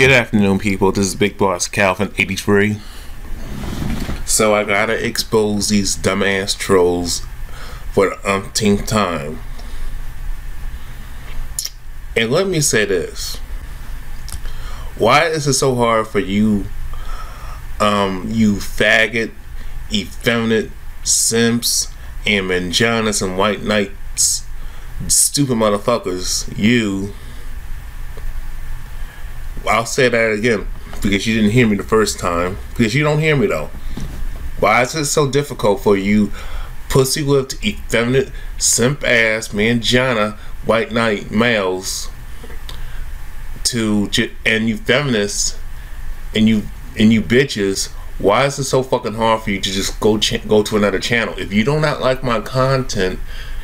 Good afternoon, people. This is Big Boss Calvin 83. So I gotta expose these dumbass trolls for the umpteenth time. And let me say this. Why is it so hard for you, you faggot, effeminate simps, and manginas and white knights, stupid motherfuckers, I'll say that again because you didn't hear me the first time, because you don't hear me though. Why is it so difficult for you pussy whipped, effeminate, simp ass, mangina, white knight males and you feminists and you bitches? Why is it so fucking hard for you to just go to another channel? If you do not like my content,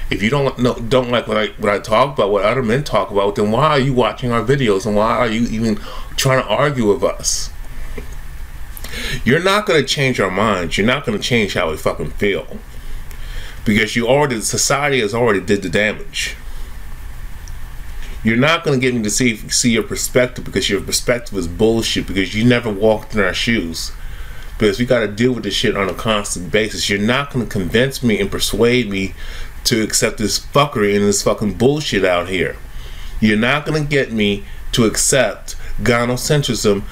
if you don't like what I talk about, what other men talk about, then why are you watching our videos and why are you even trying to argue with us? You're not going to change our minds. You're not going to change how we fucking feel, because society has already did the damage. You're not going to get me to see your perspective, because your perspective is bullshit, because you never walked in our shoes. Because we got to deal with this shit on a constant basis. You're not going to convince me and persuade me to accept this fuckery and this fucking bullshit out here. You're not going to get me to accept gynocentrism,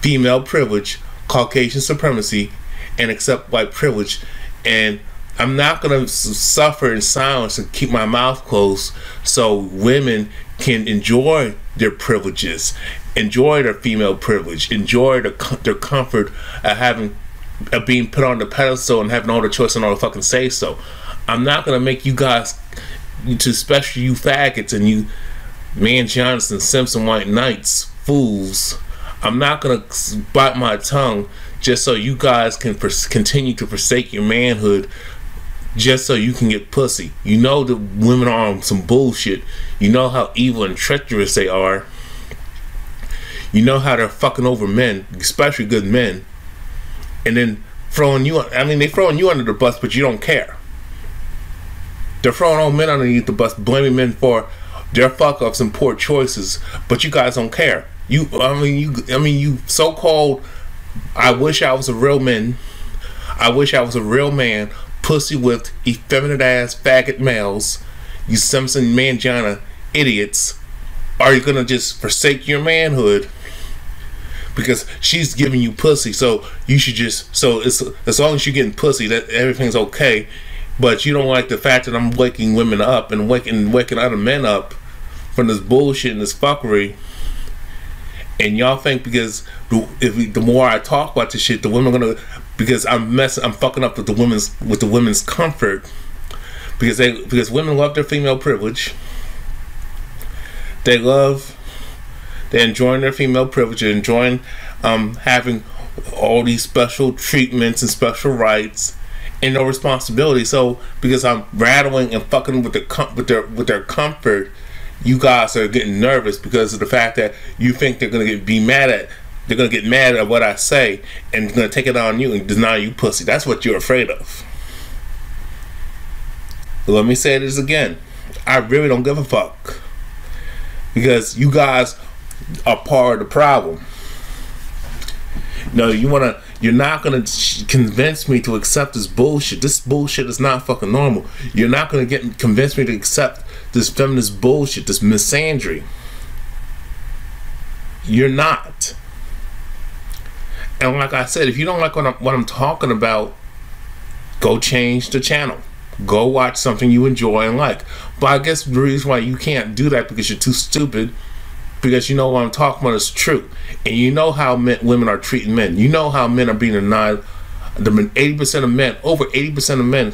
female privilege, Caucasian supremacy, and accept white privilege. And I'm not going to suffer in silence and keep my mouth closed so women can enjoy their privileges, enjoy their female privilege, enjoy their comfort of being put on the pedestal and having all the choice and all the fucking say so. I'm not going to make you guys, especially you faggots and you manginas and simps and white knights, fools. I'm not going to bite my tongue just so you guys can continue to forsake your manhood just so you can get pussy. You know the women are on some bullshit. You know how evil and treacherous they are. You know how they're fucking over men, especially good men, and then throwing you they're throwing you under the bus, but you don't care. They're throwing all men underneath the bus, blaming men for their fuck-ups and poor choices, but you guys don't care. You so-called, I wish I was a real man. I wish I was a real man, pussy with effeminate ass faggot males, you Simpson mangina idiots. Are you gonna just forsake your manhood because she's giving you pussy? So you should just, so as long as you're getting pussy, that everything's okay. But you don't like the fact that I'm waking women up and waking other men up from this bullshit and this fuckery. And y'all think because the more I talk about this shit, the women are gonna, because I'm fucking up with the women's comfort, because women love their female privilege. They're enjoying their female privilege. They're enjoying having all these special treatments and special rights and no responsibility. So because I'm rattling and fucking with their comfort, you guys are getting nervous because of the fact that you think they're gonna get mad at what I say and gonna take it on you and deny you pussy. That's what you're afraid of. But let me say this again. I really don't give a fuck, because you guys are part of the problem. No, you're not gonna convince me to accept this bullshit. This bullshit is not fucking normal. You're not gonna convince me to accept this feminist bullshit, this misandry. You're not. And like I said, if you don't like what I'm talking about, go change the channel. Go watch something you enjoy and like. But I guess the reason why you can't do that because you're too stupid, because you know what I'm talking about is true. And you know how women are treating men. You know how men are being denied. 80% of men, over 80% of men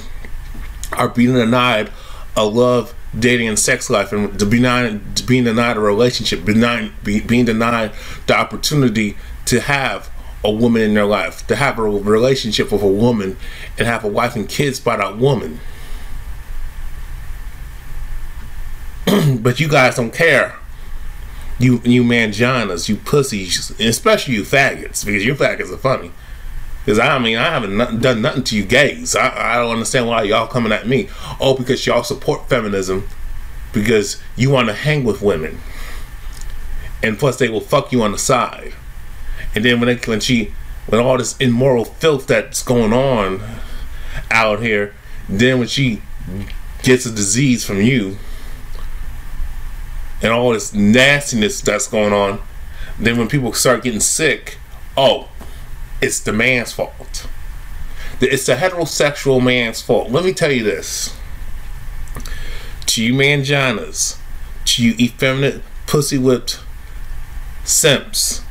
are being denied a love, dating, and sex life, and being denied a relationship, being denied the opportunity to have a woman in their life, to have a relationship with a woman and have a wife and kids by that woman. But you guys don't care. You manginas, you pussies, especially you faggots, because you faggots are funny. Because I haven't done nothing to you gays. I don't understand why y'all coming at me. Oh, because y'all support feminism, because you want to hang with women. and plus they will fuck you on the side. And then when all this immoral filth that's going on out here, then when she gets a disease from you and all this nastiness that's going on, then when people start getting sick, oh, it's the man's fault. It's the heterosexual man's fault. Let me tell you this. To you manginas, to you effeminate, pussy-whipped simps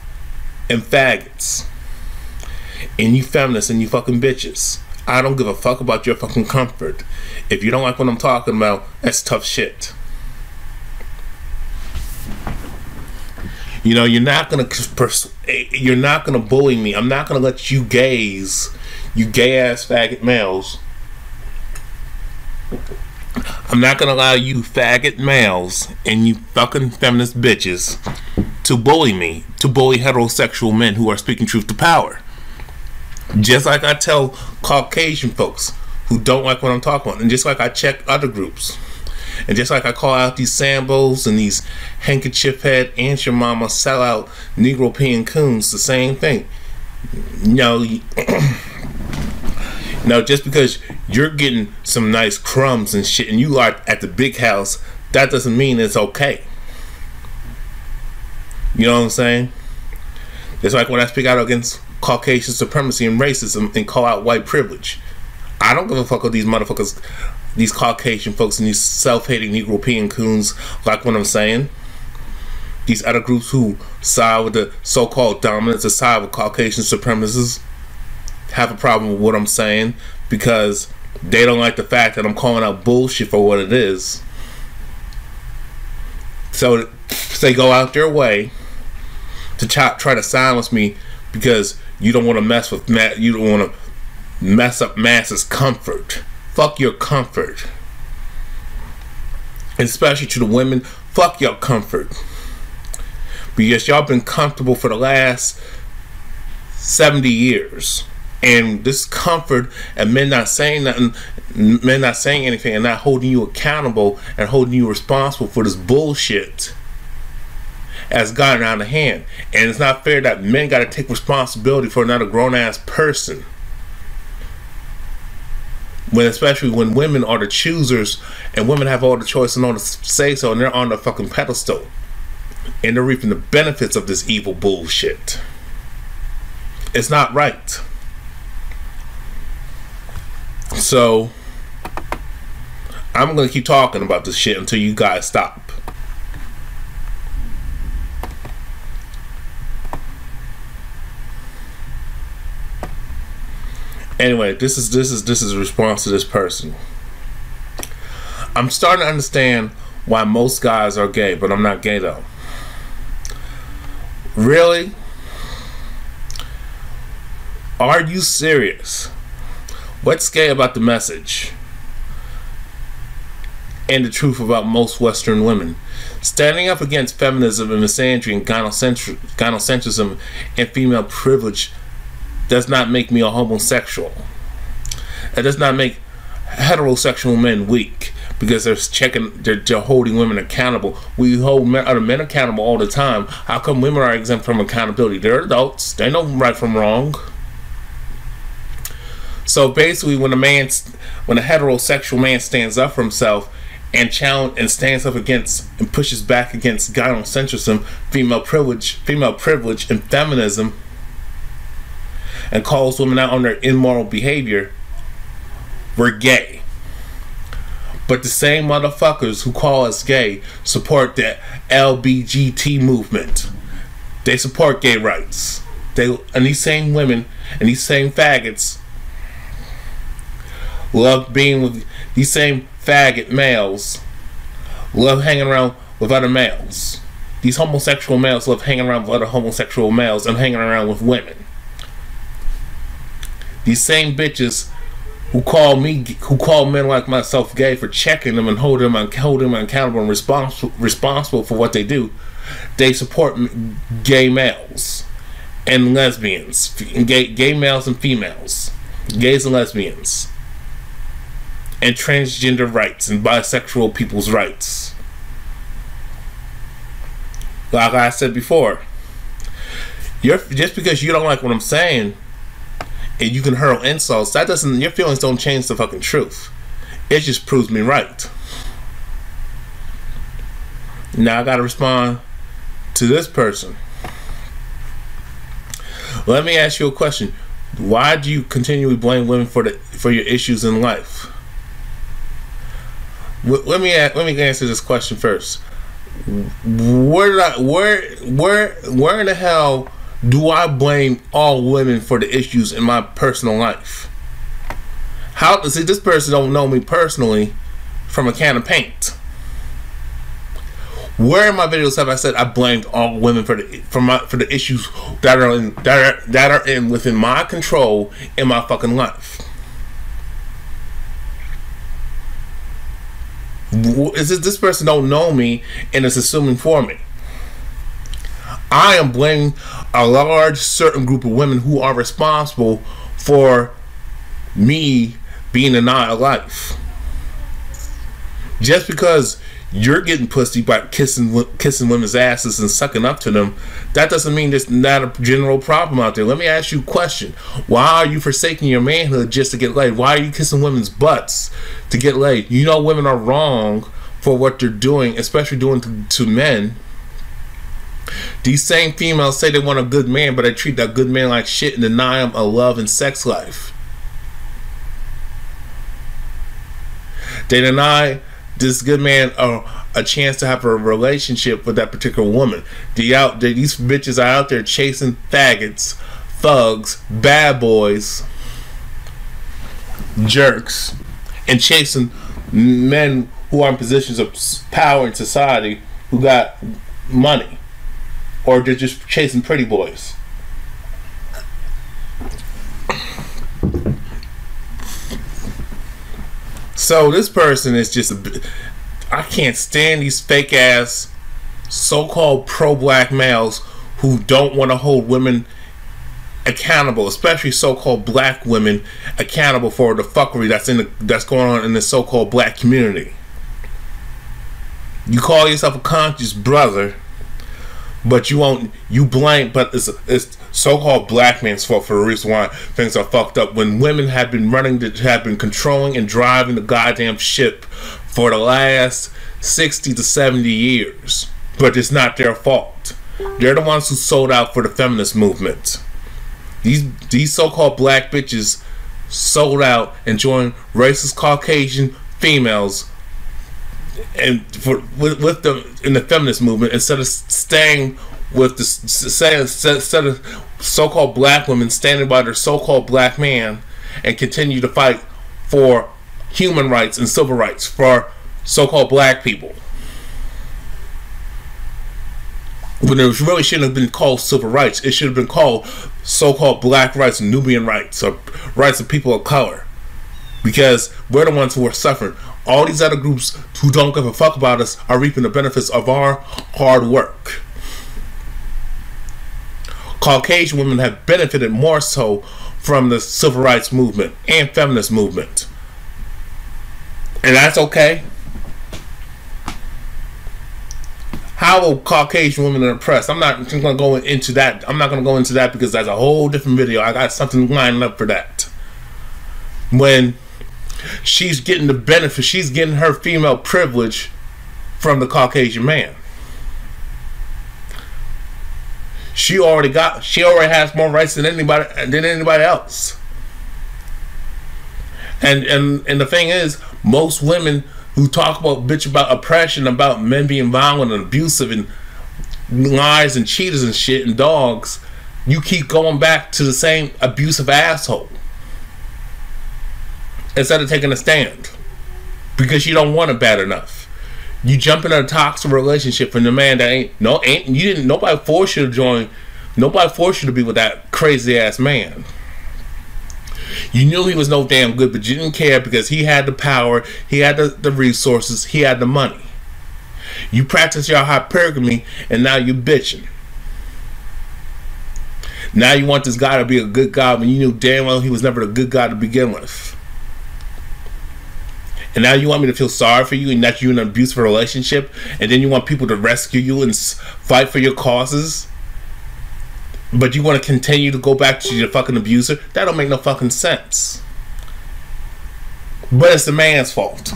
and faggots, and you feminists and you fucking bitches, I don't give a fuck about your fucking comfort. If you don't like what I'm talking about, that's tough shit. You know, you're not gonna bully me. I'm not gonna let you gays, you gay ass faggot males, I'm not gonna allow you faggot males and you fucking feminist bitches to bully me, to bully heterosexual men who are speaking truth to power. Just like I tell Caucasian folks who don't like what I'm talking about, and just like I check other groups, and just like I call out these Sambos and these handkerchief head Aunt Your Mama sellout Negro peeing coons, the same thing. No, no, just because you're getting some nice crumbs and shit and you are at the big house, that doesn't mean it's okay. You know what I'm saying? It's like when I speak out against Caucasian supremacy and racism and call out white privilege. I don't give a fuck with these motherfuckers, these Caucasian folks and these self-hating Negro peeing coons, like what I'm saying. These other groups who side with the so-called dominants or side with Caucasian supremacists have a problem with what I'm saying because they don't like the fact that I'm calling out bullshit for what it is. So they go out their way to try to silence me because you don't want to mess with you don't want to mess up masses' comfort. Fuck your comfort. And especially to the women, fuck your comfort. Because y'all been comfortable for the last 70 years. And this comfort and men not saying nothing, men not saying anything and not holding you accountable and holding you responsible for this bullshit has gotten out of hand. And it's not fair that men got to take responsibility for another grown-ass person. Especially when women are the choosers and women have all the choice and all the say-so and they're on the fucking pedestal. And they're reaping the benefits of this evil bullshit. It's not right. So I'm gonna keep talking about this shit until you guys stop. Anyway, this is a response to this person. I'm starting to understand why most guys are gay, but I'm not gay though. Really? Are you serious? What's gay about the message and the truth about most Western women? Standing up against feminism and misandry and gynocentrism and female privilege does not make me a homosexual. It does not make heterosexual men weak because they're holding women accountable. We hold other men accountable all the time. How come women are exempt from accountability? They're adults. They know right from wrong. So basically, when a heterosexual man stands up for himself and stands up against and pushes back against gynocentrism, female privilege, and feminism, and calls women out on their immoral behavior, we're gay. But the same motherfuckers who call us gay support the LBGT movement. They support gay rights. And these same women and these same faggots love being with these same faggot males, love hanging around with other males. These homosexual males love hanging around with other homosexual males and hanging around with women. These same bitches who call men like myself gay for checking them and holding them accountable and responsible for what they do, they support gay males and lesbians, gay males and females, gays and lesbians, and transgender rights and bisexual people's rights. Like I said before, just because you don't like what I'm saying and you can hurl insults, that doesn't, your feelings don't change the fucking truth. It just proves me right. Now I gotta respond to this person. Let me ask you a question. Why do you continually blame women for your issues in life? Let me answer this question first. Where in the hell do I blame all women for the issues in my personal life? How, see, this person don't know me personally from a can of paint. Where in my videos have I said I blamed all women for the issues that are in within my control in my fucking life? Is this person don't know me and is assuming for me? I am blaming a large certain group of women who are responsible for me being denied a life. Just because you're getting pussy by kissing women's asses and sucking up to them, that doesn't mean there's not a general problem out there. Let me ask you a question. Why are you forsaking your manhood just to get laid? Why are you kissing women's butts to get laid? You know women are wrong for what they're doing, especially doing to men. These same females say they want a good man, but they treat that good man like shit and deny him a love and sex life. They deny this good man a chance to have a relationship with that particular woman. These bitches are out there chasing faggots, thugs, bad boys, jerks, and chasing men who are in positions of power in society who got money, or they're just chasing pretty boys. So this person is just I can't stand these fake ass so-called pro-black males who don't want to hold women accountable, especially so-called black women accountable for the fuckery that's going on in the so-called black community. You call yourself a conscious brother, but you blame, but it's so-called black man's fault for the reason why things are fucked up, when women have been controlling and driving the goddamn ship for the last 60 to 70 years. But it's not their fault. They're the ones who sold out for the feminist movement. These so-called black bitches sold out and joined racist Caucasian females and with them in the feminist movement, instead of staying with the instead of so-called black women standing by their so-called black man and continue to fight for human rights and civil rights for so-called black people, when it really shouldn't have been called civil rights. It should have been called so-called black rights and Nubian rights, or rights of people of color, because we're the ones who are suffering. All these other groups who don't give a fuck about us are reaping the benefits of our hard work. Caucasian women have benefited more so from the civil rights movement and feminist movement, and that's okay. How are Caucasian women are oppressed? I'm not going to go into that. I'm not going to go into that because that's a whole different video. I got something lined up for that. When she's getting the benefit, she's getting her female privilege from the Caucasian man. She already has more rights than anybody else. And the thing is, most women who talk about oppression, about men being violent and abusive and liars and cheaters and shit and dogs, you keep going back to the same abusive asshole instead of taking a stand because you don't want it bad enough. You jump in a toxic relationship from the man that nobody forced you to join. Nobody forced you to be with that crazy ass man. You knew he was no damn good, but you didn't care because he had the power, he had the resources, he had the money. You practice your hypergamy, and now you're bitching. Now you want this guy to be a good guy when you knew damn well he was never a good guy to begin with. And now you want me to feel sorry for you, and that you're in an abusive relationship, and then you want people to rescue you and fight for your causes, but you want to continue to go back to your fucking abuser? That don't make no fucking sense. But it's the man's fault.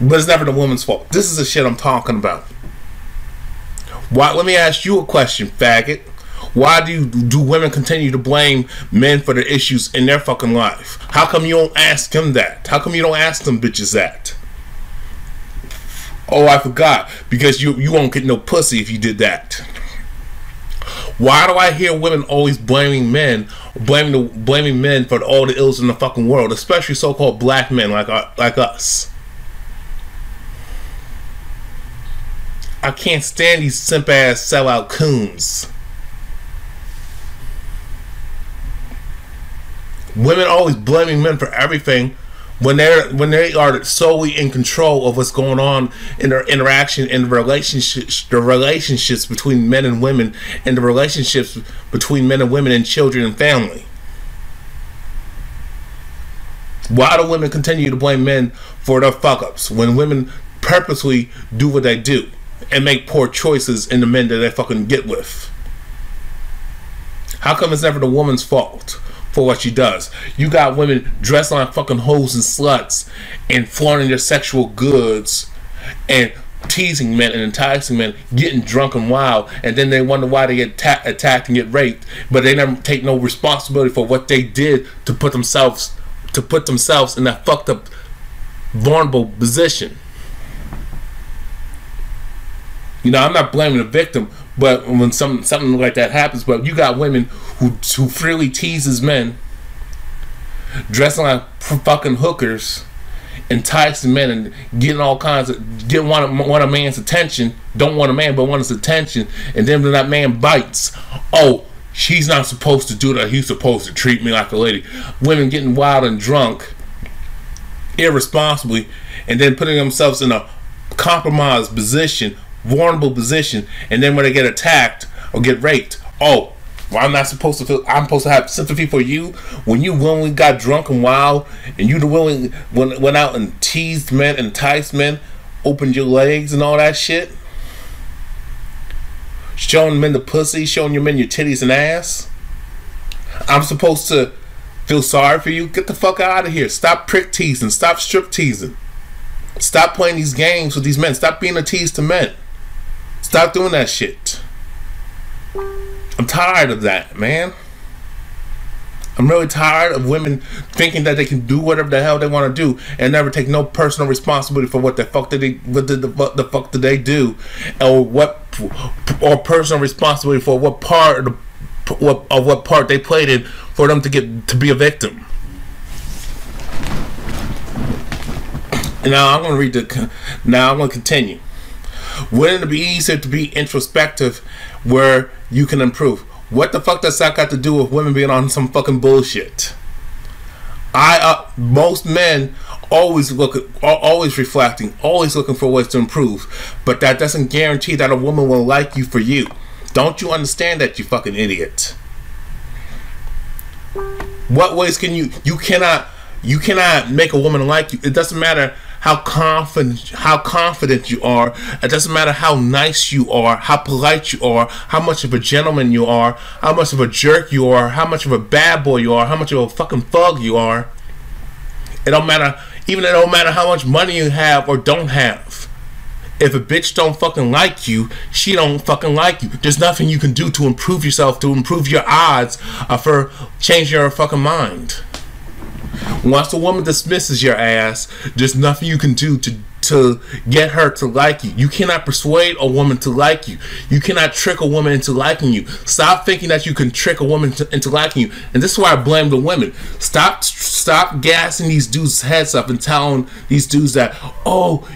But it's never the woman's fault. This is the shit I'm talking about. Why? Let me ask you a question, faggot. Why do women continue to blame men for the issues in their fucking life? How come you don't ask them that? How come you don't ask them bitches that? Oh, I forgot. Because you won't get no pussy if you did that. Why do I hear women always blaming men, blaming men for all the ills in the fucking world, especially so-called black men like us? I can't stand these simp-ass sellout coons. Women always blaming men for everything when they are solely in control of what's going on in their interaction in the relationships between men and women, and the relationships between men and women and children and family. Why do women continue to blame men for their fuck-ups when women purposely do what they do and make poor choices in the men that they fucking get with? How come it's never the woman's fault for what she does? You got women dressed like fucking hoes and sluts and flaunting their sexual goods and teasing men and enticing men, getting drunk and wild, and then they wonder why they get attacked and get raped, but they never take no responsibility for what they did to put themselves in that fucked up, vulnerable position. You know, I'm not blaming the victim, but when something like that happens, but you got women who freely teases men, dressing like fucking hookers, enticing men and getting all kinds of, getting want a man's attention, don't want a man but want his attention, and then when that man bites, oh, she's not supposed to do that, he's supposed to treat me like a lady. Women getting wild and drunk irresponsibly, and then putting themselves in a compromised position, vulnerable position, and then when they get attacked or get raped, oh, well, I'm supposed to have sympathy for you when you willingly got drunk and wild, and you went out and teased men, enticed men, opened your legs and all that shit, showing men the pussy, showing your men your titties and ass. I'm supposed to feel sorry for you? Get the fuck out of here. Stop prick teasing. Stop strip teasing. Stop playing these games with these men. Stop being a tease to men. Stop doing that shit. I'm tired of that, man. I'm really tired of women thinking that they can do whatever the hell they want to do and never take no personal responsibility for what the fuck did they do, or personal responsibility for what part they played in for them to be a victim. And now I'm going to continue. Wouldn't it be easier to be introspective where you can improve? What the fuck does that got to do with women being on some fucking bullshit? Most men always reflecting, always looking for ways to improve, but that doesn't guarantee that a woman will like you for you. Don't you understand that, you fucking idiot? What ways can you cannot make a woman like you. It doesn't matter how confident you are. It doesn't matter how nice you are, how polite you are, how much of a gentleman you are, how much of a jerk you are, how much of a bad boy you are, how much of a fucking thug you are. It don't matter. Even it don't matter how much money you have or don't have. If a bitch don't fucking like you, she don't fucking like you. There's nothing you can do to improve yourself, to improve your odds of her changing her fucking mind. Once a woman dismisses your ass, there's nothing you can do to get her to like you. You cannot persuade a woman to like you. You cannot trick a woman into liking you. Stop thinking that you can trick a woman into liking you. And this is why I blame the women. Stop gassing these dudes' heads up and telling these dudes that, oh,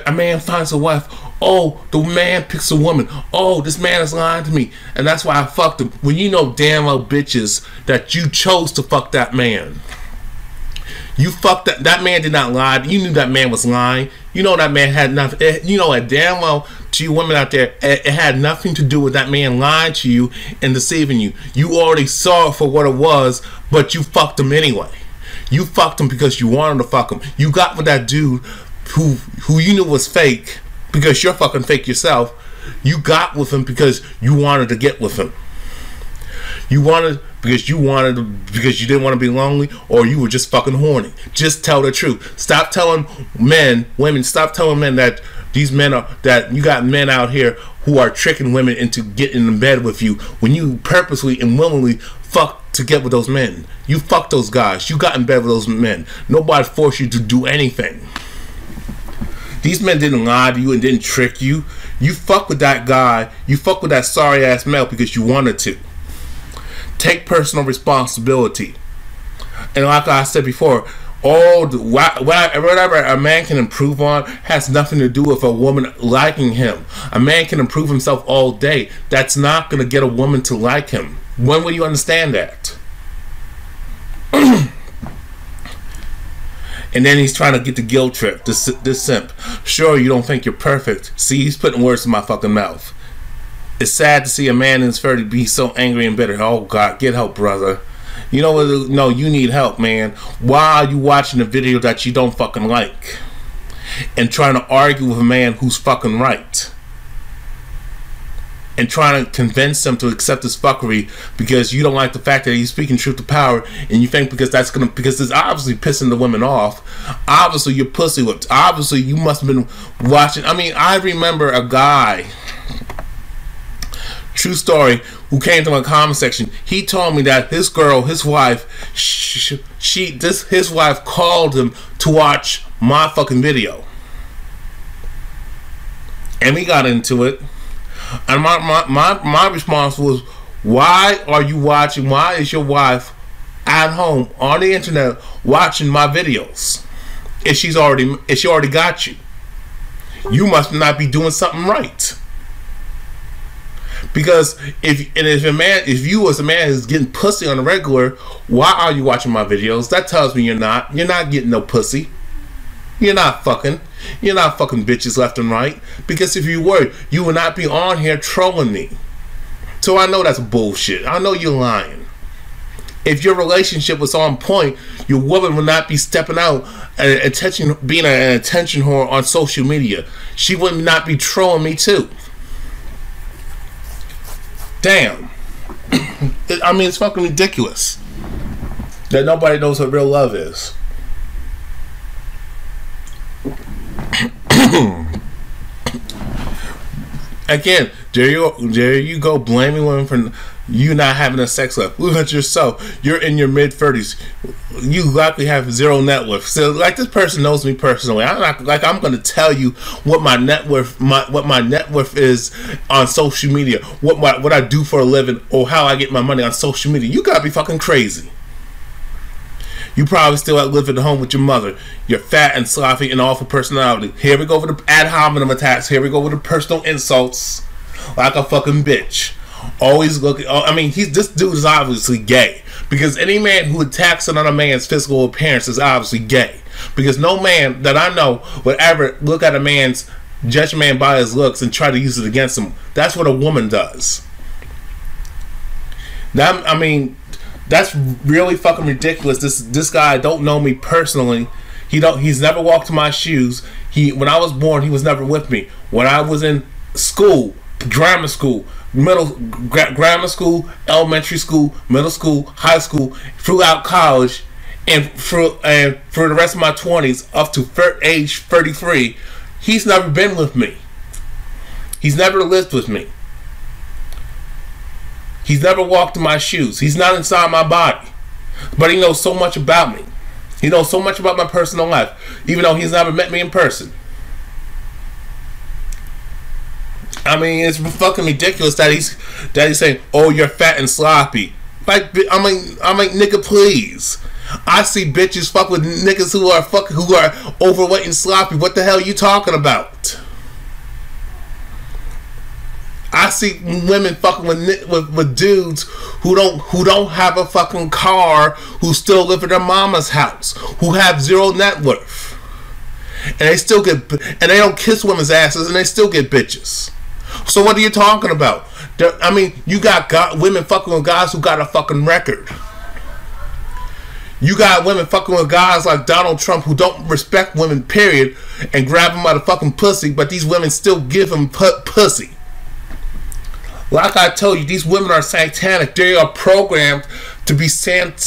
a man finds a wife. Oh, the man picks a woman. Oh, this man is lying to me, and that's why I fucked him. When you know damn well, bitches, that you chose to fuck that man. You fucked that man did not lie. You knew that man was lying. You know that man had nothing. You know that damn well, to you women out there, it had nothing to do with that man lying to you and deceiving you. You already saw it for what it was, but you fucked him anyway. You fucked him because you wanted to fuck him. You got with that dude who you knew was fake because you're fucking fake yourself. You got with him because you wanted to get with him. You wanted because you didn't want to be lonely, or you were just fucking horny. Just tell the truth. Stop telling women, stop telling men that these men are, that you got men out here who are tricking women into getting in bed with you when you purposely and willingly fuck to get with those men. You fucked those guys. You got in bed with those men. Nobody forced you to do anything. These men didn't lie to you and didn't trick you. You fuck with that guy. You fuck with that sorry ass male because you wanted to. Take personal responsibility. And like I said before, whatever a man can improve on has nothing to do with a woman liking him. A man can improve himself all day. That's not going to get a woman to like him. When will you understand that? And then he's trying to get the guilt trip, this simp. Sure, you don't think you're perfect. See, he's putting words in my fucking mouth. It's sad to see a man in his 30s be so angry and bitter. Oh God, get help, brother. You know what? No, you need help, man. Why are you watching a video that you don't fucking like and trying to argue with a man who's fucking right? And trying to convince him to accept his fuckery because you don't like the fact that he's speaking truth to power, and you think because it's obviously pissing the women off. Obviously you're pussy whipped. Obviously you must have been watching. I mean, I remember a guy, true story, who came to my comment section. He told me that his girl, his wife, his wife called him to watch my fucking video, and we got into it. And my response was, why are you watching? Why is your wife at home on the internet watching my videos? If she already got you, you must not be doing something right. Because if you as a man is getting pussy on the regular, why are you watching my videos? That tells me you're not getting no pussy. You're not fucking bitches left and right. Because if you were, you would not be on here trolling me. So I know that's bullshit. I know you're lying. If your relationship was on point, your woman would not be stepping out and being an attention whore on social media. She would not be trolling me too. Damn. I mean, it's fucking ridiculous that nobody knows what real love is. Again, there you go, blaming women for you not having a sex life. Look at yourself. You're in your mid-30s. You likely have zero net worth. So, like, this person knows me personally. I'm going to tell you what my net worth is on social media. What I do for a living, or how I get my money on social media. You gotta be fucking crazy. You probably still live at home with your mother. You're fat and sloppy and awful personality. Here we go with the ad hominem attacks. Here we go with the personal insults. Like a fucking bitch. Always looking. I mean, this dude is obviously gay. Because any man who attacks another man's physical appearance is obviously gay. Because no man that I know would ever look at judge a man by his looks and try to use it against him. That's what a woman does. That's really fucking ridiculous. This guy don't know me personally. He's never walked in my shoes. When I was born, he was never with me. When I was in school, grammar school, grammar school, elementary school, middle school, high school, throughout college, and for the rest of my 20s up to age 33, he's never been with me. He's never lived with me. He's never walked in my shoes. He's not inside my body. But he knows so much about me. He knows so much about my personal life, even though he's never met me in person. I mean, it's fucking ridiculous that he's saying, "Oh, you're fat and sloppy." Like, I mean, nigga, please. I see bitches fuck with niggas who are overweight and sloppy. What the hell are you talking about? I see women fucking with dudes who don't have a fucking car, who still live at their mama's house, who have zero net worth, and they don't kiss women's asses, and they still get bitches. So what are you talking about? I mean, you got women fucking with guys who got a fucking record. You got women fucking with guys like Donald Trump who don't respect women, period, and grab them by the fucking pussy, but these women still give him pussy. Like I told you, these women are satanic. They are programmed to be satanic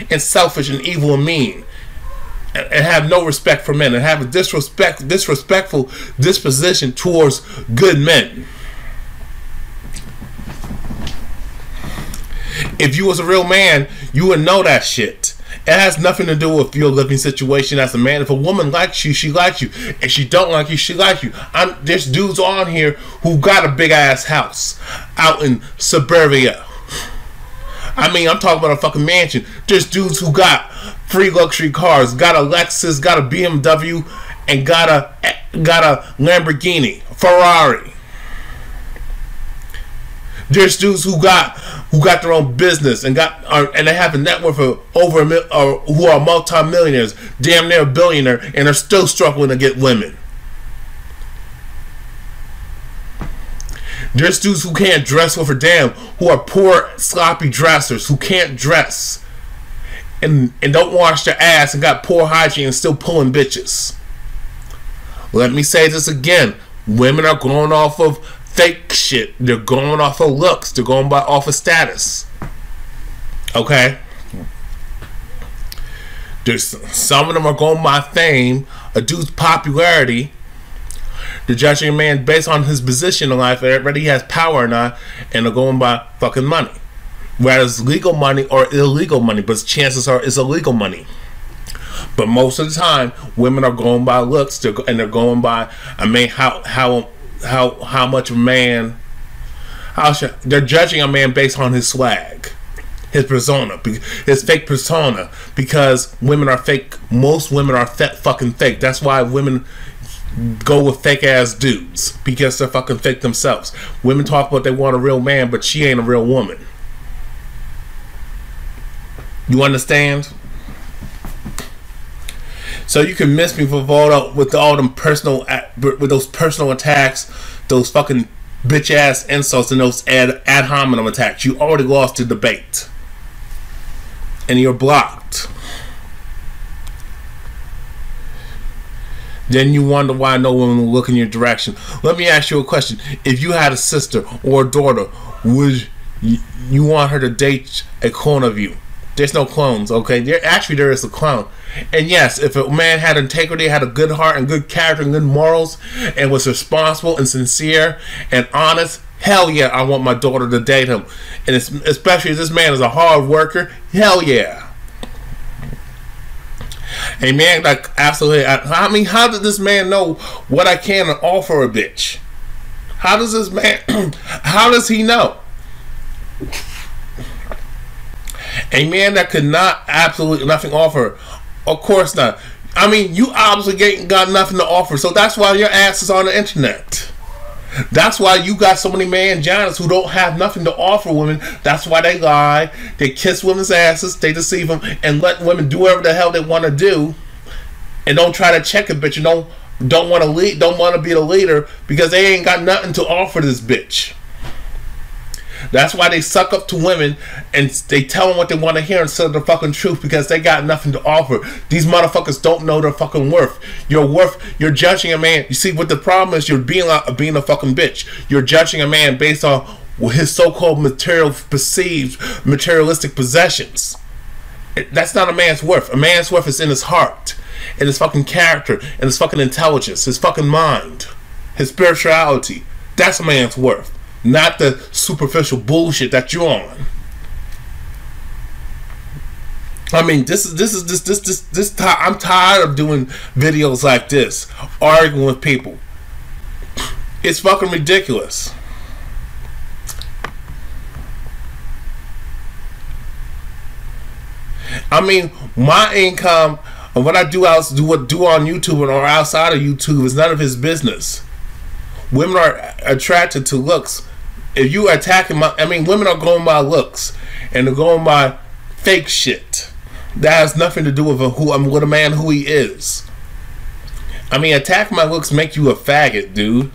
and selfish and evil and mean, and have no respect for men, and have a disrespectful disposition towards good men. If you was a real man, you would know that shit. It has nothing to do with your living situation as a man. If a woman likes you, she likes you. If she don't like you, she likes you. There's dudes on here who got a big ass house out in suburbia. I mean, I'm talking about a fucking mansion. There's dudes who got 3 luxury cars, got a Lexus, got a BMW, and got a Lamborghini, Ferrari. There's dudes who got their own business and they have a net worth of over who are multi-millionaires, damn near a billionaire, and are still struggling to get women. There's dudes who can't dress worth a damn, who are poor, sloppy dressers, who can't dress and don't wash their ass and got poor hygiene and still pulling bitches. Let me say this again. Women are going off of fake shit. They're going off of looks. They're going off of status. Okay? There's some of them are going by fame, a dude's popularity. They're judging a man based on his position in life, whether he has power or not, and they're going by fucking money. Whether it's legal money or illegal money, but chances are it's illegal money. But most of the time, women are going by looks, and they're going by, I mean, how much a man, they're judging a man based on his swag, his persona, his fake persona, because women are fake. Most women are fucking fake. That's why women go with fake ass dudes, because they're fucking fake themselves. Women talk about they want a real man, but she ain't a real woman. You understand? So you can miss me with all them personal, with those personal attacks, those fucking bitch ass insults, and those ad hominem attacks. You already lost the debate, and you're blocked. Then you wonder why no one will look in your direction. Let me ask you a question: if you had a sister or a daughter, would you want her to date a clone of you? There's no clones, okay? There is a clone. And yes, if a man had integrity, had a good heart and good character and good morals, and was responsible and sincere and honest, hell yeah, I want my daughter to date him. And especially if this man is a hard worker, hell yeah. A man, like, absolutely. I mean, how did this man know what I can offer a bitch? How does this man, how does he know? A man that could not absolutely nothing offer, of course not. I mean, you obviously ain't got nothing to offer, so that's why your ass is on the internet. That's why you got so many manginas who don't have nothing to offer women. That's why they lie, they kiss women's asses, they deceive them, and let women do whatever the hell they want to do, and don't try to check a bitch, and don't want to lead, don't want to be the leader, because they ain't got nothing to offer this bitch. That's why they suck up to women and they tell them what they want to hear instead of the fucking truth, because they got nothing to offer. These motherfuckers don't know their fucking worth. You're judging a man. You see, what the problem is, you're being a fucking bitch. You're judging a man based on his so-called perceived materialistic possessions. That's not a man's worth. A man's worth is in his heart, in his fucking character, in his fucking intelligence, his fucking mind, his spirituality. That's a man's worth. Not the superficial bullshit that you're on. I mean, I'm tired of doing videos like this, arguing with people. It's fucking ridiculous. I mean, my income and what I do on YouTube or outside of YouTube is none of his business. Women are attracted to looks. If you attacking women are going by looks, and they're going by fake shit. That has nothing to do with with a man who he is. I mean, attacking my looks make you a faggot, dude.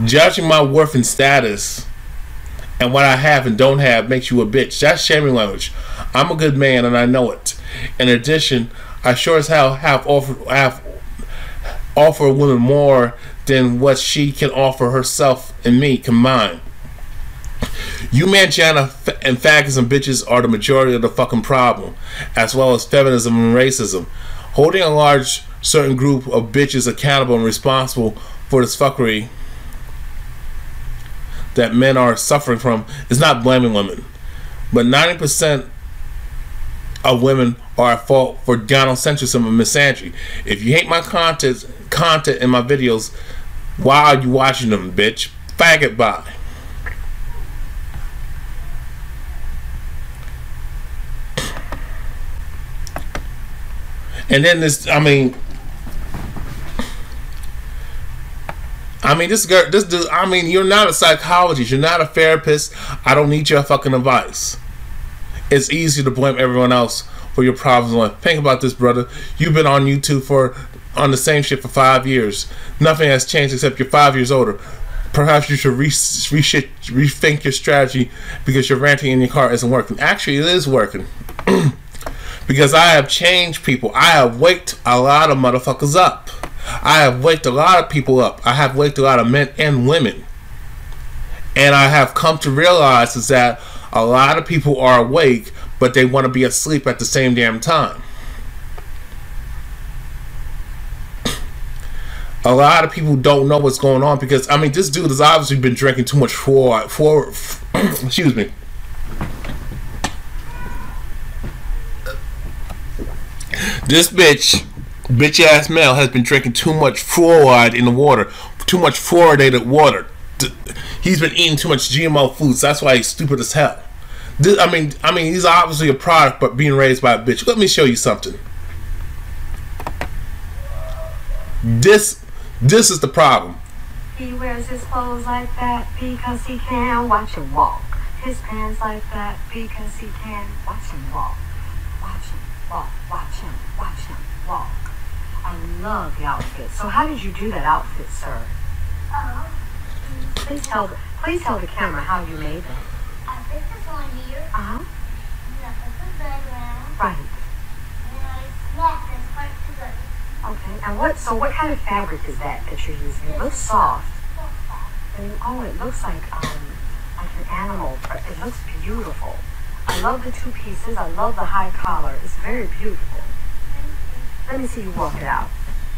Judging my worth and status and what I have and don't have makes you a bitch. That's shaming language. I'm a good man and I know it. In addition, I sure as hell have offer a woman more than what she can offer herself and me combined. You Mangina and faggots and bitches are the majority of the fucking problem, as well as feminism and racism. Holding a large certain group of bitches accountable and responsible for this fuckery that men are suffering from is not blaming women, but 90% of women are at fault for gynocentrism and misandry. If you hate my content in my videos, why are you watching them, bitch? Faggot bye. And then this, this girl, this dude, you're not a psychologist, you're not a therapist. I don't need your fucking advice. It's easy to blame everyone else for your problems in life. Think about this, brother. You've been on YouTube on the same shit for 5 years. Nothing has changed except you're 5 years older. Perhaps you should rethink your strategy because your ranting in your car isn't working. Actually, it is working. Because I have changed people. I have waked a lot of motherfuckers up. I have waked a lot of people up. I have waked a lot of men and women. And I have come to realize is that a lot of people are awake, but they want to be asleep at the same damn time. A lot of people don't know what's going on because, this dude has obviously been drinking too much excuse me. This bitch ass male has been drinking too much fluoride in the water, too much fluoridated water. He's been eating too much GMO foods. That's why he's stupid as hell. He's obviously a product, but being raised by a bitch. Let me show you something. This is the problem. He wears his clothes like that because he can. Watch him walk. His pants like that because he can. Watch him walk. Watch him walk. Watch him. Watch him walk. I love the outfit. So how did you do that outfit, sir? Please tell the camera how you made it. I put this on here. Uh-huh. And I put the background. Right. And I snapped and stuck together. Okay. And what kind of fabric is that you're using? It looks soft. And, it looks like an animal. It looks beautiful. I love the two pieces. I love the high collar. It's very beautiful. Let me see you walk it out.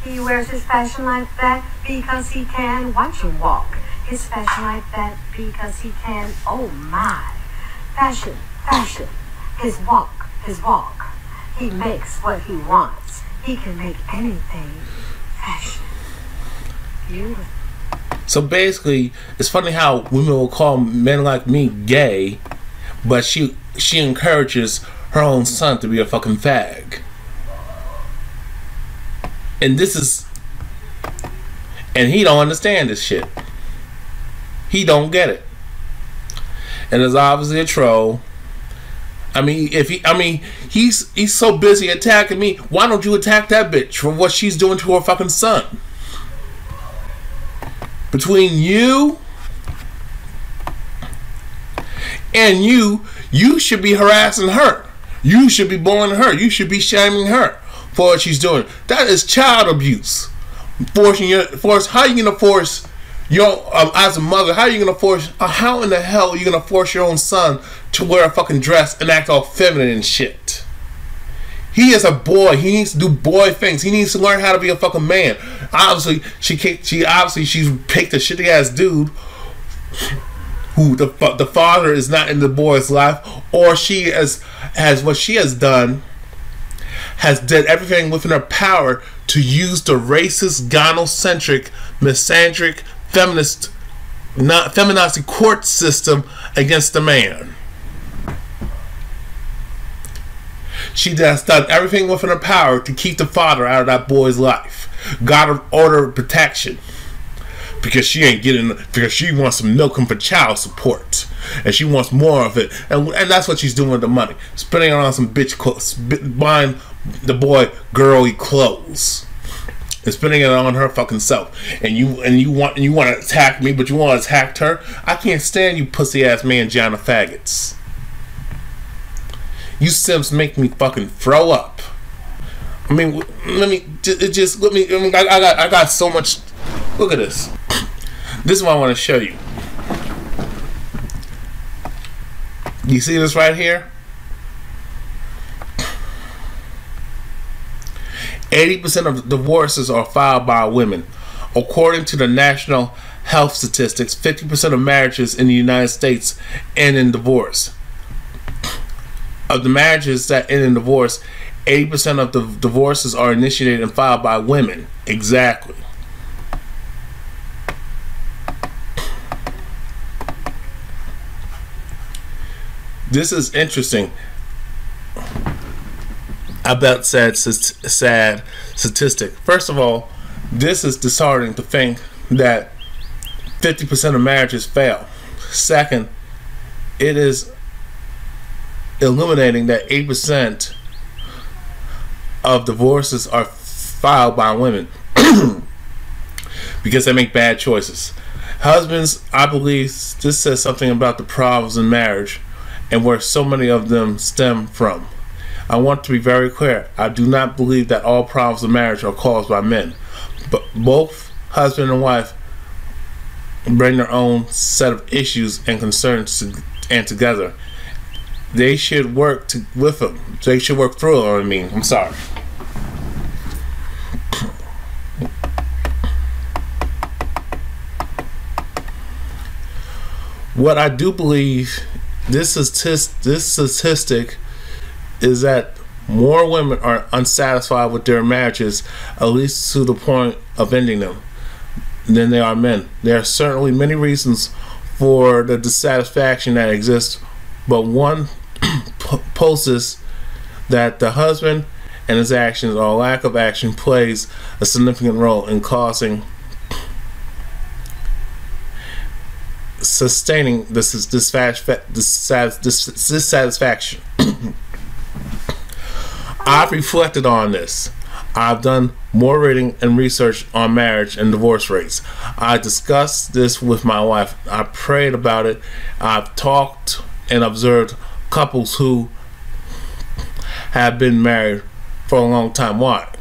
He wears his fashion like that because he can. Watch him walk. His fashion like that because he can. Oh my. Fashion. His walk. He makes what he wants. He can make anything fashion. Beautiful. So basically, it's funny how women will call men like me gay, but she encourages her own son to be a fucking fag. And he don't understand this shit. He don't get it. And is obviously a troll. He's so busy attacking me. Why don't you attack that bitch for what she's doing to her fucking son? Between you and you should be harassing her. You should be bullying her. You should be shaming her for what she's doing. That is child abuse. How are you gonna force your as a mother? How in the hell are you gonna force your own son to wear a fucking dress and act all feminine and shit? He is a boy. He needs to do boy things. He needs to learn how to be a fucking man. Obviously, she's picked a shitty ass dude who the father is not in the boy's life, or she has what she has done. Has did everything within her power to use the racist, gynocentric, misandric, feminazi court system against the man. She has done everything within her power to keep the father out of that boy's life. Got her order of protection. Because she wants some milk for child support. And she wants more of it. And that's what she's doing with the money. Spending it on some bitch clothes. Buying the boy girly clothes. and spending it on her fucking self. And you want to attack me, but you want to attack her. I can't stand you pussy ass Mangina faggots. You simps make me fucking throw up. I mean, I got so much. Look at this. This is what I want to show you. You see this right here? 80% of divorces are filed by women. According to the National Health Statistics, 50% of marriages in the United States end in divorce. Of the marriages that end in divorce, 80% of the divorces are initiated and filed by women. Exactly. This is interesting about sad statistic. First of all, this is disheartening to think that 50% of marriages fail. Second, it is illuminating that 8% of divorces are filed by women because they make bad choices. Husbands, I believe this says something about the problems in marriage and where so many of them stem from. I want to be very clear. I do not believe that all problems in marriage are caused by men, but both husband and wife bring their own set of issues and concerns and together they should work with them. They should work through it. I'm sorry. What I do believe, this statistic is that more women are unsatisfied with their marriages, at least to the point of ending them, than they are men. There are certainly many reasons for the dissatisfaction that exists, but one poses that the husband and his actions or lack of action plays a significant role in causing sustaining this dissatisfaction. I've reflected on this. I've done more reading and research on marriage and divorce rates. I discussed this with my wife. I prayed about it. I've talked and observed couples who have been married for a long time. Why?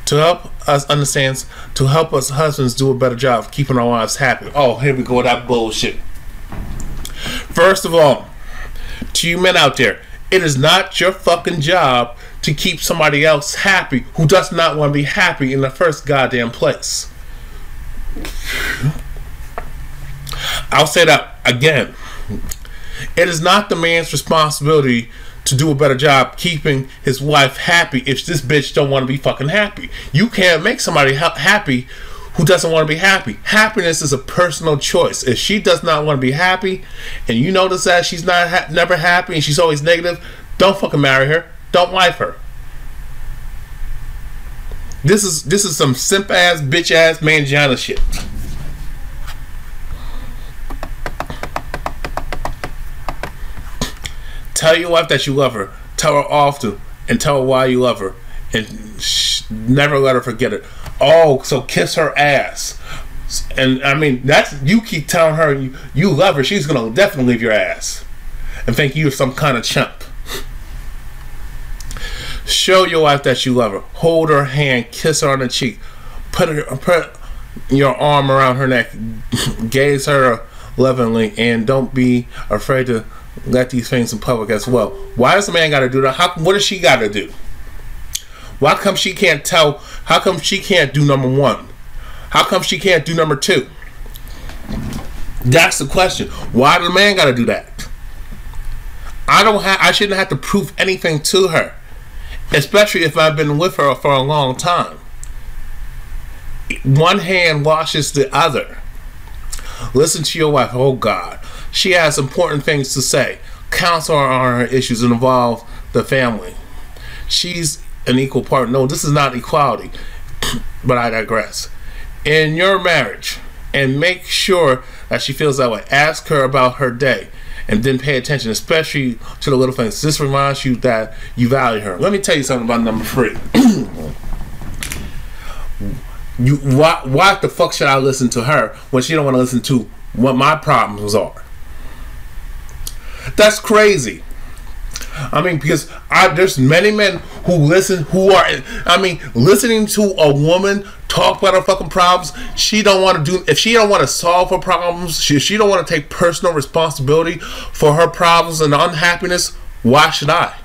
To help us understand, to help us husbands do a better job of keeping our wives happy. Oh, here we go with that bullshit. First of all, to you men out there, it is not your fucking job to keep somebody else happy who does not want to be happy in the first goddamn place. I'll say that again. It is not the man's responsibility to do a better job keeping his wife happy if this bitch don't want to be fucking happy. You can't make somebody happy who doesn't want to be happy. Happiness is a personal choice. If she does not want to be happy, and you notice that she's not never happy and she's always negative, don't fucking marry her. Don't wife her. This is some simp ass, bitch ass, Mangina shit. Tell your wife that you love her. Tell her often, and tell her why you love her, and never let her forget it. Oh, so kiss her ass. And I mean, that's, you keep telling her you love her, she's gonna definitely leave your ass and think you're some kind of chump. Show your wife that you love her. Hold her hand, kiss her on the cheek, put your arm around her neck, gaze her lovingly, and don't be afraid to let these things in public as well. Why does the man got to do that? What does she got to do? Why come she can't tell? How come she can't do number one? How come she can't do number two? That's the question. Why does the man got to do that? I shouldn't have to prove anything to her, especially if I've been with her for a long time. One hand washes the other. Listen to your wife. Oh God, she has important things to say. Counsel her on her issues that involve the family. She's an equal partner. No, this is not equality, but I digress. In your marriage, and make sure that she feels that way. Ask her about her day and then pay attention, especially to the little things. This reminds you that you value her. Let me tell you something about number 3. Why the fuck should I listen to her when she don't want to listen to what my problems are? That's crazy. I mean, because there's many men who listen, listening to a woman talk about her fucking problems. She don't want to do, if she don't want to solve her problems, she don't want to take personal responsibility for her problems and unhappiness. Why should I?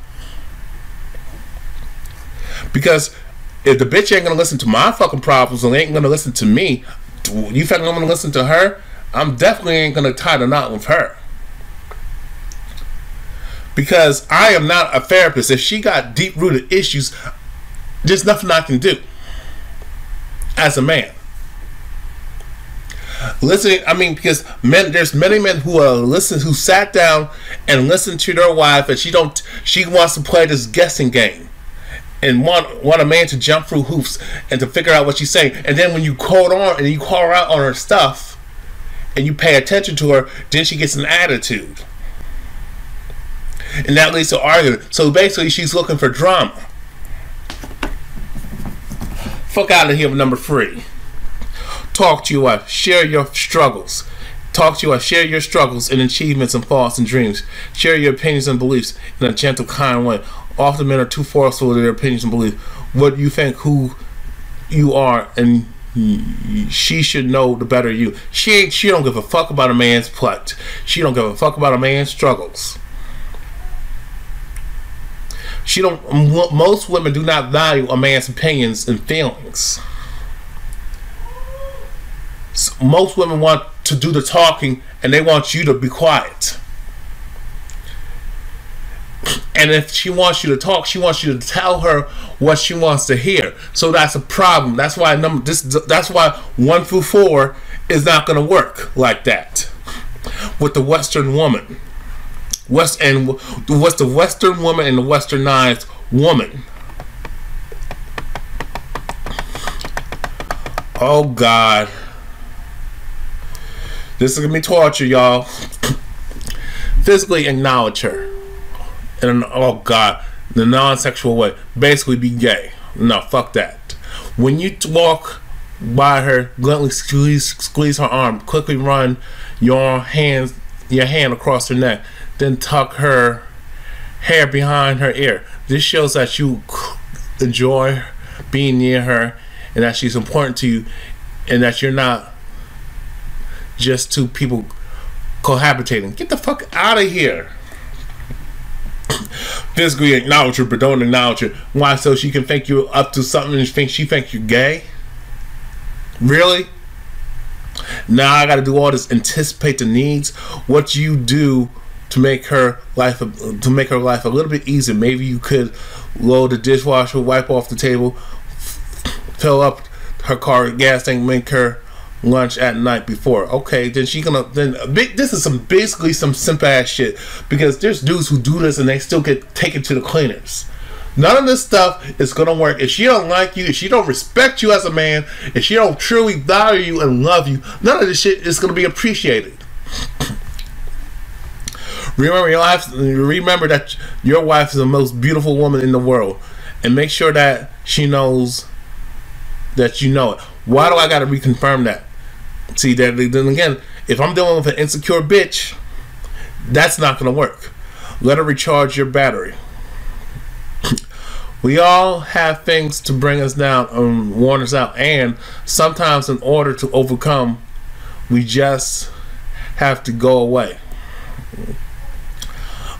Because if the bitch ain't gonna listen to my fucking problems and ain't gonna listen to me, you think I'm gonna listen to her? I'm definitely ain't gonna tie the knot with her. Because I am not a therapist. If she got deep-rooted issues, there's nothing I can do as a man. Listening, because there's many men who sat down and listened to their wife, and she wants to play this guessing game and want a man to jump through hoops and to figure out what she's saying. And then when you call her out on her stuff and you pay attention to her, then she gets an attitude. And that leads to argument. So basically, she's looking for drama. Fuck out of here with number 3. Talk to your wife. Share your struggles. Talk to your wife. Share your struggles and achievements and thoughts and dreams. Share your opinions and beliefs in a gentle, kind way. Often men are too forceful with their opinions and beliefs. What you think, who you are, and she should know the better you. She don't give a fuck about a man's plight. She don't give a fuck about a man's struggles. Most women do not value a man's opinions and feelings. Most women want to do the talking, and they want you to be quiet. And if she wants you to talk, she wants you to tell her what she wants to hear. So that's a problem. That's why 1 through 4 is not going to work like that with the Western woman. What's the Western woman and the Westernized woman? Oh God, this is gonna be torture, y'all. Physically acknowledge her, and oh God, in a non-sexual way. Basically, be gay. No, fuck that. When you walk by her, gently squeeze her arm. Quickly run your hand across her neck. Then tuck her hair behind her ear. This shows that you enjoy being near her and that she's important to you, and that you're not just two people cohabitating. Get the fuck out of here. Physically acknowledge her, but don't acknowledge her. Why? So she can think you're up to something and she think you're gay? Really? Now I gotta do all this, anticipate the needs. What you do to make her life a little bit easier. Maybe you could load the dishwasher, wipe off the table, fill up her car gas tank, make her lunch at night before. Okay, then this is basically some simple ass shit, because there's dudes who do this and they still get taken to the cleaners. None of this stuff is gonna work if she don't like you, if she don't respect you as a man, if she don't truly value you and love you. None of this shit is gonna be appreciated. Remember that your wife is the most beautiful woman in the world, and make sure that she knows that you know it. Why do I gotta reconfirm that? See, then again, if I'm dealing with an insecure bitch, that's not gonna work. Let her recharge your battery. We all have things to bring us down and warn us out, and sometimes in order to overcome, we just have to go away.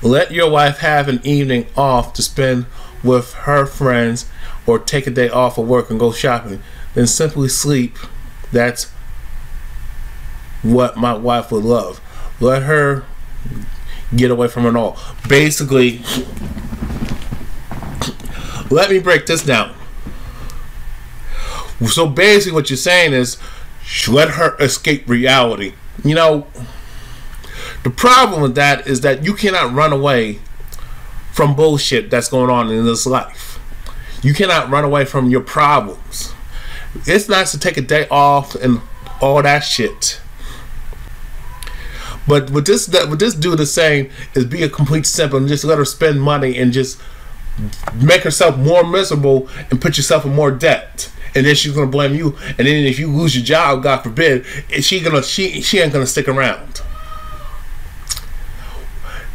Let your wife have an evening off to spend with her friends, or take a day off of work and go shopping. Then simply sleep. That's what my wife would love. Let her get away from it all. Basically, let me break this down. So basically what you're saying is, let her escape reality. You know, the problem with that is that you cannot run away from bullshit that's going on in this life. You cannot run away from your problems. It's nice to take a day off and all that shit, But what this dude is saying is be a complete simp and just let her spend money and just make herself more miserable and put yourself in more debt. And then she's gonna blame you. And then if you lose your job, God forbid, she ain't gonna stick around.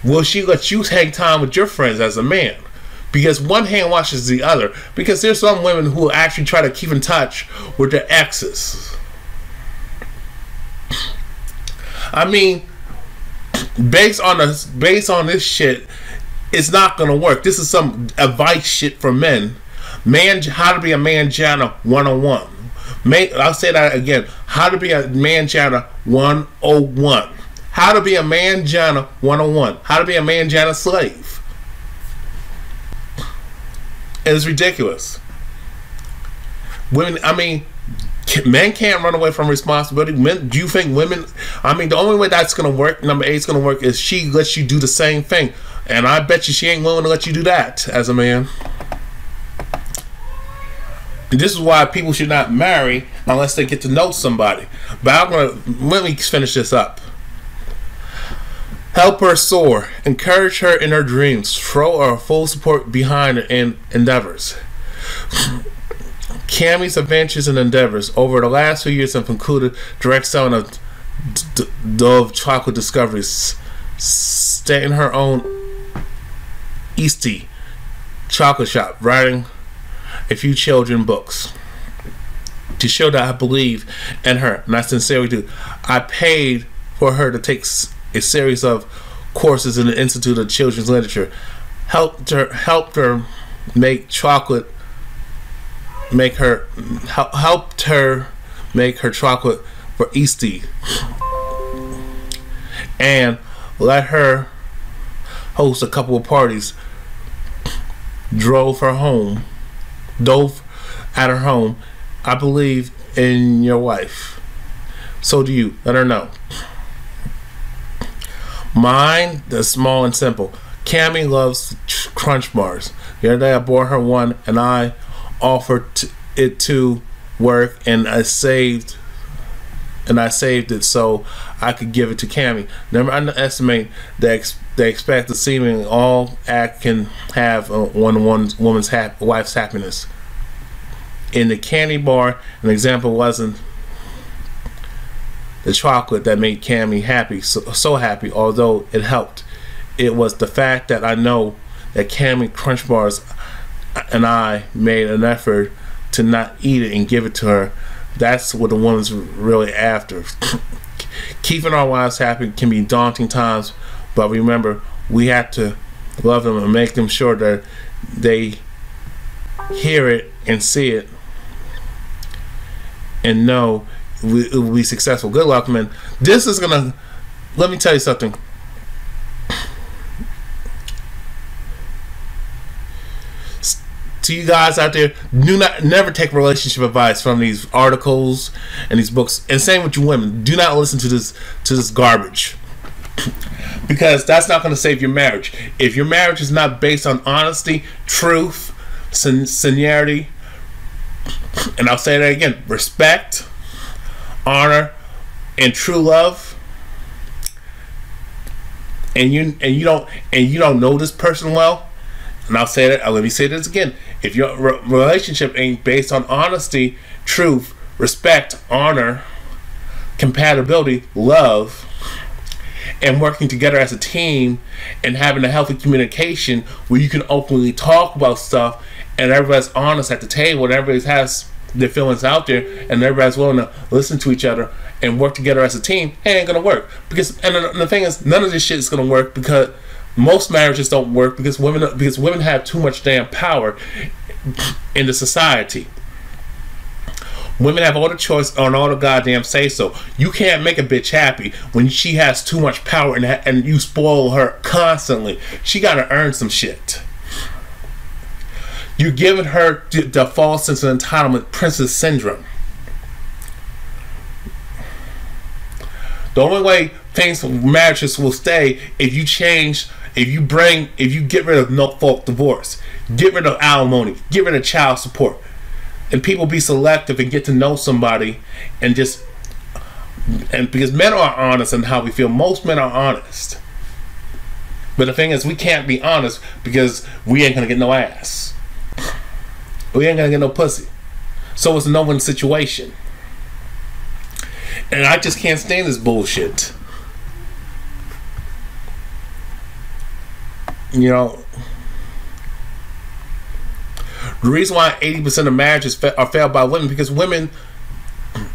Will she let you hang time with your friends as a man? Because one hand washes the other. Because there's some women who will actually try to keep in touch with their exes. I mean, based on this shit, it's not gonna work. This is some advice shit for men. How to be a Mangina 101. I'll say that again. How to be a Mangina 101. How to be a Mangina 101. How to be a Mangina slave. It's ridiculous. Women, I mean, men can't run away from responsibility. Do you think women, I mean, the only way that's going to work, number 8 is going to work, is she lets you do the same thing. And I bet you she ain't willing to let you do that as a man. And this is why people should not marry unless they get to know somebody. But let me finish this up. Help her soar. Encourage her in her dreams. Throw her full support behind her in endeavors. Cammy's adventures and endeavors over the last few years have included direct selling of Dove chocolate discoveries, starting her own Eastie chocolate shop, writing a few children books. To show that I believe in her, and I sincerely do, I paid for her to take a series of courses in the Institute of Children's Literature. Helped her make chocolate. Helped her make her chocolate for Eastie, and let her host a couple of parties. Dove at her home. I believe in your wife. So do you. Let her know. Mine, the small and simple. Cammy loves Crunch Bars. The other day I bought her one and I offered it to work, and I saved it so I could give it to Cammy. Never underestimate the expect the seeming all act can have on one woman's wife's happiness. In the candy bar, an example wasn't the chocolate that made Cammy happy, so happy, although it helped. It was the fact that I know that Cammy Crunch Bars and I made an effort to not eat it and give it to her. That's what the woman's really after. Keeping our wives happy can be daunting times, but remember, we have to love them and make them sure that they hear it and see it and know we will be successful. Good luck, man. This is gonna, let me tell you something. To you guys out there, never take relationship advice from these articles and these books. And same with you women. Do not listen to this garbage, because that's not going to save your marriage. If your marriage is not based on honesty, truth, sincerity, and I'll say that again, respect, honor, and true love, and you don't know this person well, and I'll say that. Let me say this again. If your relationship ain't based on honesty, truth, respect, honor, compatibility, love, and working together as a team, and having a healthy communication where you can openly talk about stuff, and everybody's honest at the table, and everybody has their feelings out there, and everybody's willing to listen to each other and work together as a team, it ain't gonna work. Because, and the thing is, none of this shit is gonna work, because most marriages don't work because women have too much damn power in the society. Women have all the choice on all the goddamn say so. You can't make a bitch happy when she has too much power and you spoil her constantly. She gotta earn some shit. You're giving her the false sense of entitlement, princess syndrome. The only way marriages will stay if you change. If you get rid of no fault divorce, get rid of alimony, get rid of child support, and people be selective and get to know somebody and just And because men are honest in how we feel, most men are honest. But the thing is, we can't be honest because we ain't gonna get no ass. We ain't gonna get no pussy. So it's a no-win situation. And I just can't stand this bullshit. You know, the reason why 80% of marriages are failed by women, because women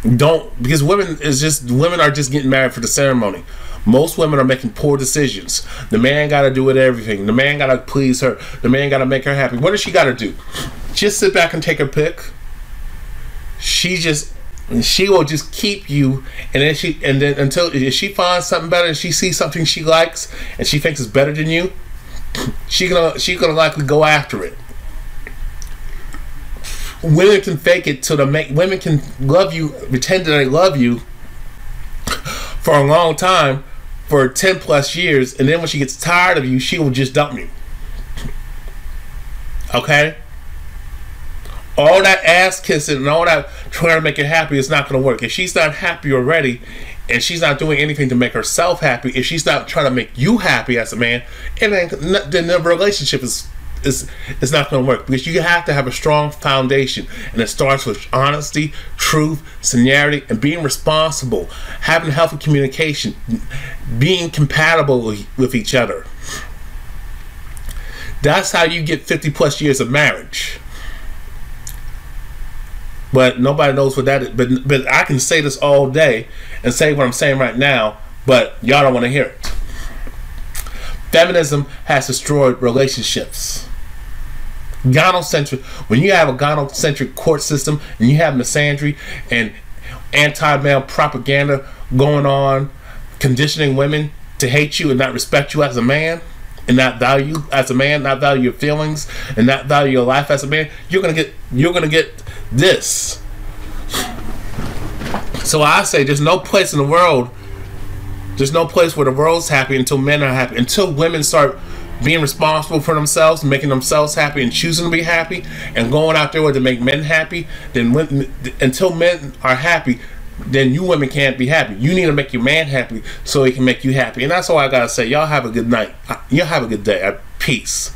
are just getting married for the ceremony. Most women are making poor decisions. The man got to do it everything. The man got to please her. The man got to make her happy. What does she got to do? Just sit back and take her pick. She will just keep you, and then until if she finds something better and she sees something she likes and she thinks is better than you, she's gonna likely go after it. Women can fake it women can love you, pretend that they love you for a long time, for 10 plus years, and then when she gets tired of you, she will just dump you. Okay? All that ass kissing and all that trying to make her happy is not going to work. If she's not happy already, and she's not doing anything to make herself happy, if she's not trying to make you happy as a man, then the relationship is not going to work, because you have to have a strong foundation, and it starts with honesty, truth, sincerity, and being responsible, having healthy communication, being compatible with each other. That's how you get 50 plus years of marriage. But nobody knows what that is. But I can say this all day and say what I'm saying right now, but y'all don't want to hear it. Feminism has destroyed relationships. Gynocentric. When you have a gynocentric court system and you have misandry and anti-male propaganda going on, conditioning women to hate you and not respect you as a man, and not value as a man, not value your feelings, and not value your life as a man, you're gonna get this. So I say there's no place in the world, there's no place where the world's happy until men are happy. Until women start being responsible for themselves, making themselves happy, and choosing to be happy, and going out there to make men happy, then until men are happy, then you women can't be happy. You need to make your man happy so he can make you happy. And that's all I gotta say. Y'all have a good night. Y'all have a good day. Peace.